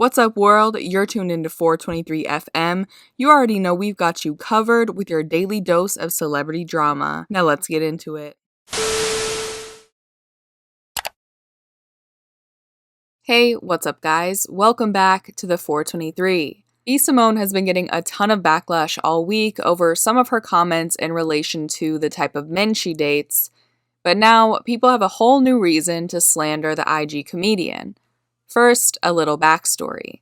What's up, world? You're tuned into 423 FM. You already know we've got you covered with your daily dose of celebrity drama. Now let's get into it. Hey, what's up, guys? Welcome back to the 423. Simone has been getting a ton of backlash all week over some of her comments in relation to the type of men she dates, but now people have a whole new reason to slander the IG comedian. First, a little backstory.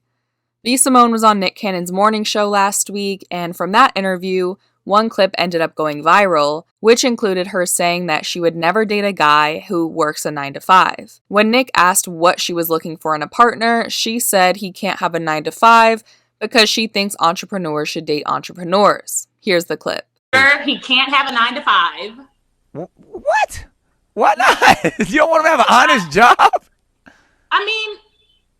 Simone was on Nick Cannon's morning show last week, and from that interview, one clip ended up going viral, which included her saying that she would never date a guy who works a 9-to-5. When Nick asked what she was looking for in a partner, she said he can't have a 9-to-5 because she thinks entrepreneurs should date entrepreneurs. Here's the clip. He can't have a 9-to-5. What? Why not? You don't want him to have an honest job? I mean,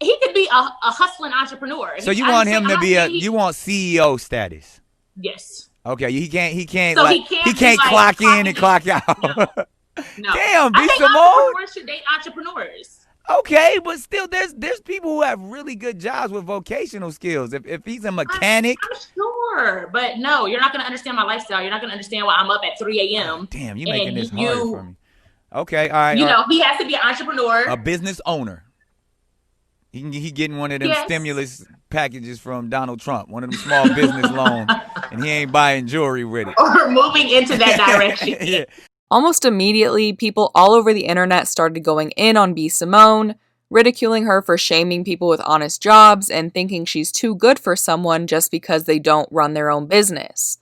he could be a hustling entrepreneur. So you want him to be you want CEO status? Yes. Okay, he can't so like he can't clock in and clock out. No. Damn, I think Simone. Entrepreneurs should date entrepreneurs. Okay, but still, there's people who have really good jobs with vocational skills. If he's a mechanic, I'm sure, but no, you're not gonna understand my lifestyle. You're not gonna understand why I'm up at 3 a.m. Damn, you're making this hard for me. Okay, all right. You know, he has to be an entrepreneur, a business owner. He getting one of them stimulus packages from Donald Trump, one of them small business loans, and he ain't buying jewelry with it. Or moving into that direction. Yeah. Almost immediately, people all over the internet started going in on Simone, ridiculing her for shaming people with honest jobs and thinking she's too good for someone just because they don't run their own business.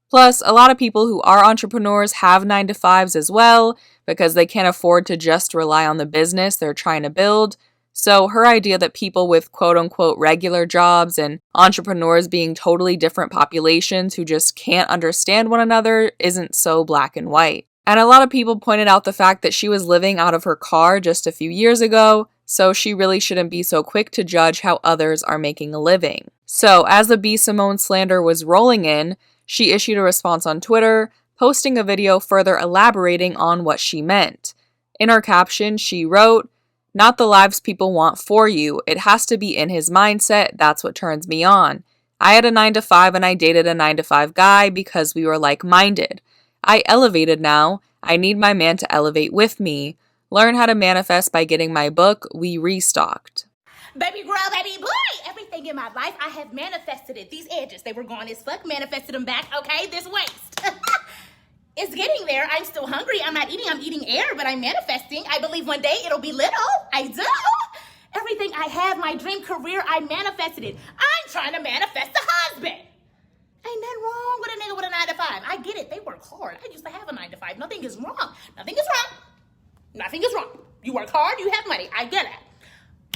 Plus, a lot of people who are entrepreneurs have 9-to-5s as well because they can't afford to just rely on the business they're trying to build. So her idea that people with quote-unquote regular jobs and entrepreneurs being totally different populations who just can't understand one another isn't so black and white. And a lot of people pointed out the fact that she was living out of her car just a few years ago, so she really shouldn't be so quick to judge how others are making a living. So as the Simone slander was rolling in, she issued a response on Twitter, posting a video further elaborating on what she meant. In her caption, she wrote, "Not the lives people want for you. It has to be in his mindset. That's what turns me on. I had a 9-to-5 and I dated a 9-to-5 guy because we were like-minded. I elevated now. I need my man to elevate with me. Learn how to manifest by getting my book, We Restocked." Baby girl, baby boy, everything in my life, I have manifested it. These edges, they were gone as fuck, manifested them back, okay? This waist. It's getting there. I'm still hungry. I'm not eating. I'm eating air, but I'm manifesting. I believe one day it'll be little. I do. Everything I have, my dream career, I manifested it. I'm trying to manifest a husband. Ain't nothing wrong with a nigga with a 9-to-5. I get it. They work hard. I used to have a 9-to-5. Nothing is wrong. Nothing is wrong. Nothing is wrong. You work hard. You have money. I get it.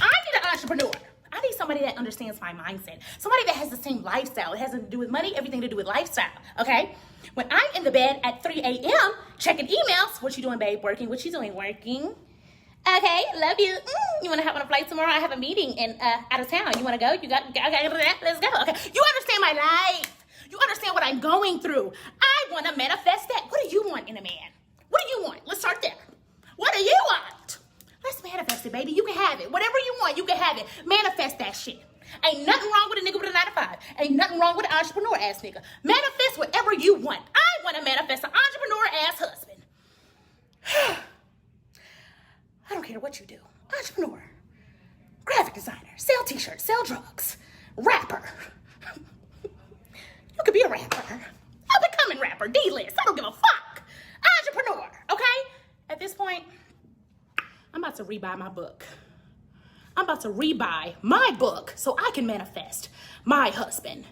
I need an entrepreneur. I need somebody that understands my mindset. Somebody that has the same lifestyle. It has nothing to do with money, everything to do with lifestyle, okay? When I'm in the bed at 3 a.m. checking emails, what you doing, babe? Working? What you doing? Working? Okay, love you. You want to hop on a flight tomorrow? I have a meeting in out of town. You want to go? You got? Okay, let's go. Okay, you understand my life. You understand what I'm going through. I want to manifest that. What do you want in a man? What do you want? Let's start there. What do you want? Let's manifest it, baby. You can have it. Whatever you want, you can have it. Manifest that shit. Ain't nothing wrong with a nigga with a 9-to-5. Ain't nothing wrong with an entrepreneur-ass nigga. Manifest whatever you want. I want to manifest an entrepreneur-ass husband. I don't care what you do. Entrepreneur. Graphic designer. Sell t-shirts. Sell drugs. Rapper. You could be a rapper. A becoming rapper. D-list. I don't give a fuck. Entrepreneur. Okay? At this point, I'm about to rebuy my book. I'm about to rebuy my book so I can manifest my husband.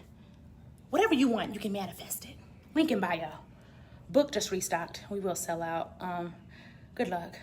Whatever you want, you can manifest it. Link in bio. Book just restocked. We will sell out. Good luck.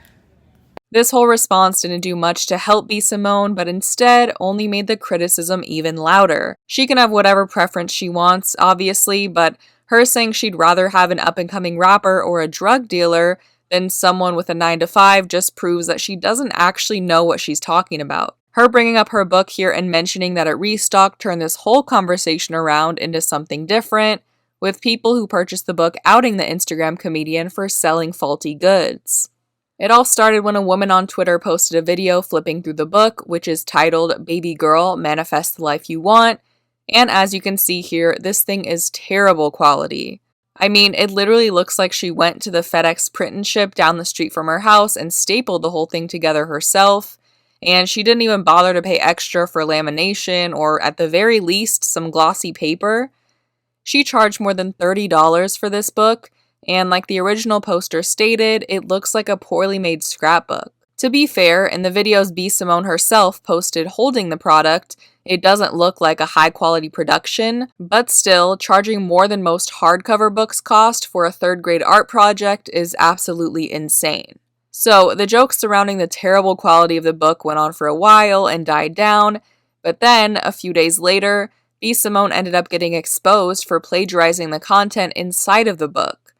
This whole response didn't do much to help Simone, but instead only made the criticism even louder. She can have whatever preference she wants, obviously, but her saying she'd rather have an up-and-coming rapper or a drug dealer than someone with a 9-to-5 just proves that she doesn't actually know what she's talking about. Her bringing up her book here and mentioning that it restocked turned this whole conversation around into something different, with people who purchased the book outing the Instagram comedian for selling faulty goods. It all started when a woman on Twitter posted a video flipping through the book, which is titled Baby Girl, Manifest the Life You Want, and as you can see here, this thing is terrible quality. I mean, it literally looks like she went to the FedEx print and ship down the street from her house and stapled the whole thing together herself, and she didn't even bother to pay extra for lamination or, at the very least, some glossy paper. She charged more than $30 for this book, and like the original poster stated, it looks like a poorly made scrapbook. To be fair, in the videos B. Simone herself posted holding the product, it doesn't look like a high-quality production, but still, charging more than most hardcover books cost for a third-grade art project is absolutely insane. So, the jokes surrounding the terrible quality of the book went on for a while and died down, but then, a few days later, B. Simone ended up getting exposed for plagiarizing the content inside of the book.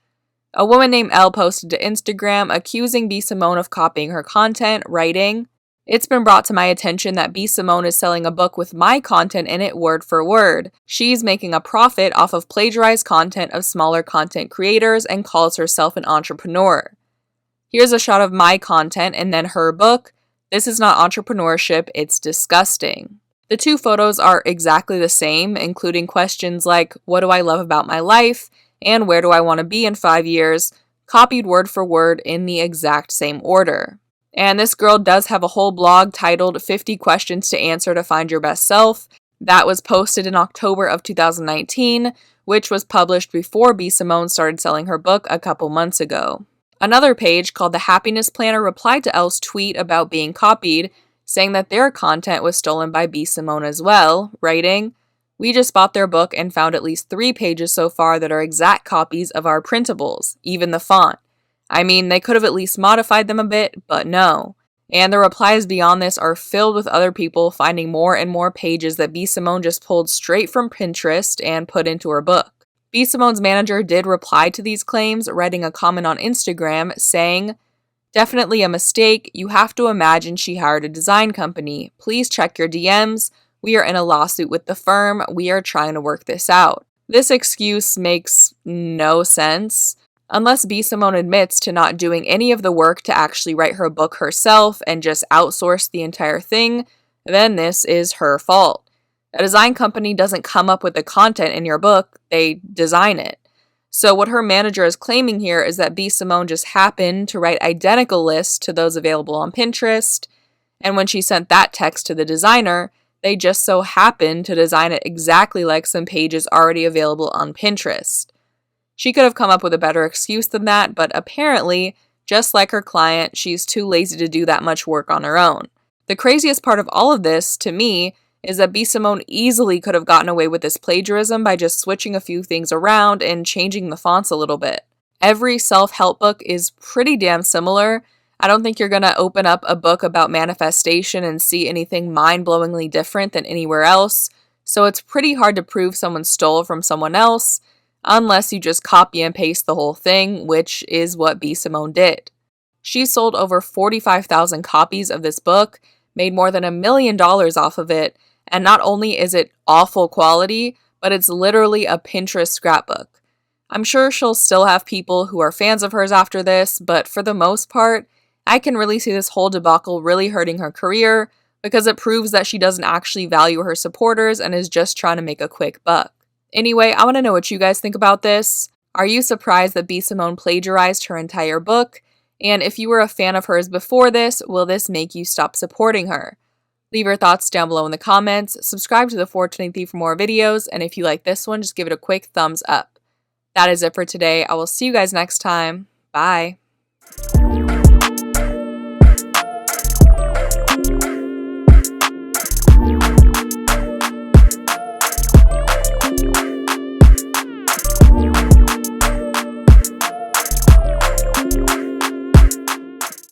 A woman named Elle posted to Instagram accusing B. Simone of copying her content, writing, "It's been brought to my attention that B. Simone is selling a book with my content in it word for word. She's making a profit off of plagiarized content of smaller content creators and calls herself an entrepreneur. Here's a shot of my content and then her book. This is not entrepreneurship, it's disgusting." The two photos are exactly the same, including questions like, "What do I love about my life?" and "Where do I want to be in 5 years?" copied word for word in the exact same order. And this girl does have a whole blog titled 50 Questions to Answer to Find Your Best Self. That was posted in October of 2019, which was published before B. Simone started selling her book a couple months ago. Another page called The Happiness Planner replied to Elle's tweet about being copied, saying that their content was stolen by B. Simone as well, writing, "We just bought their book and found at least 3 pages so far that are exact copies of our printables, even the font. I mean, they could have at least modified them a bit, but no." And the replies beyond this are filled with other people finding more and more pages that B. Simone just pulled straight from Pinterest and put into her book. B. Simone's manager did reply to these claims, writing a comment on Instagram saying, "Definitely a mistake. You have to imagine she hired a design company. Please check your DMs. We are in a lawsuit with the firm. We are trying to work this out." This excuse makes no sense. Unless B. Simone admits to not doing any of the work to actually write her book herself and just outsource the entire thing, then this is her fault. A design company doesn't come up with the content in your book, they design it. So what her manager is claiming here is that B. Simone just happened to write identical lists to those available on Pinterest, and when she sent that text to the designer, they just so happened to design it exactly like some pages already available on Pinterest. She could have come up with a better excuse than that, but apparently, just like her client, she's too lazy to do that much work on her own. The craziest part of all of this, to me, is that B. Simone easily could have gotten away with this plagiarism by just switching a few things around and changing the fonts a little bit. Every self-help book is pretty damn similar. I don't think you're going to open up a book about manifestation and see anything mind-blowingly different than anywhere else, so it's pretty hard to prove someone stole from someone else, unless you just copy and paste the whole thing, which is what B. Simone did. She sold over 45,000 copies of this book, made more than $1 million off of it, and not only is it awful quality, but it's literally a Pinterest scrapbook. I'm sure she'll still have people who are fans of hers after this, but for the most part, I can really see this whole debacle really hurting her career because it proves that she doesn't actually value her supporters and is just trying to make a quick buck. Anyway, I want to know what you guys think about this. Are you surprised that B. Simone plagiarized her entire book? And if you were a fan of hers before this, will this make you stop supporting her? Leave your thoughts down below in the comments, subscribe to the 420 Thief for more videos, and if you like this one, just give it a quick thumbs up. That is it for today. I will see you guys next time. Bye.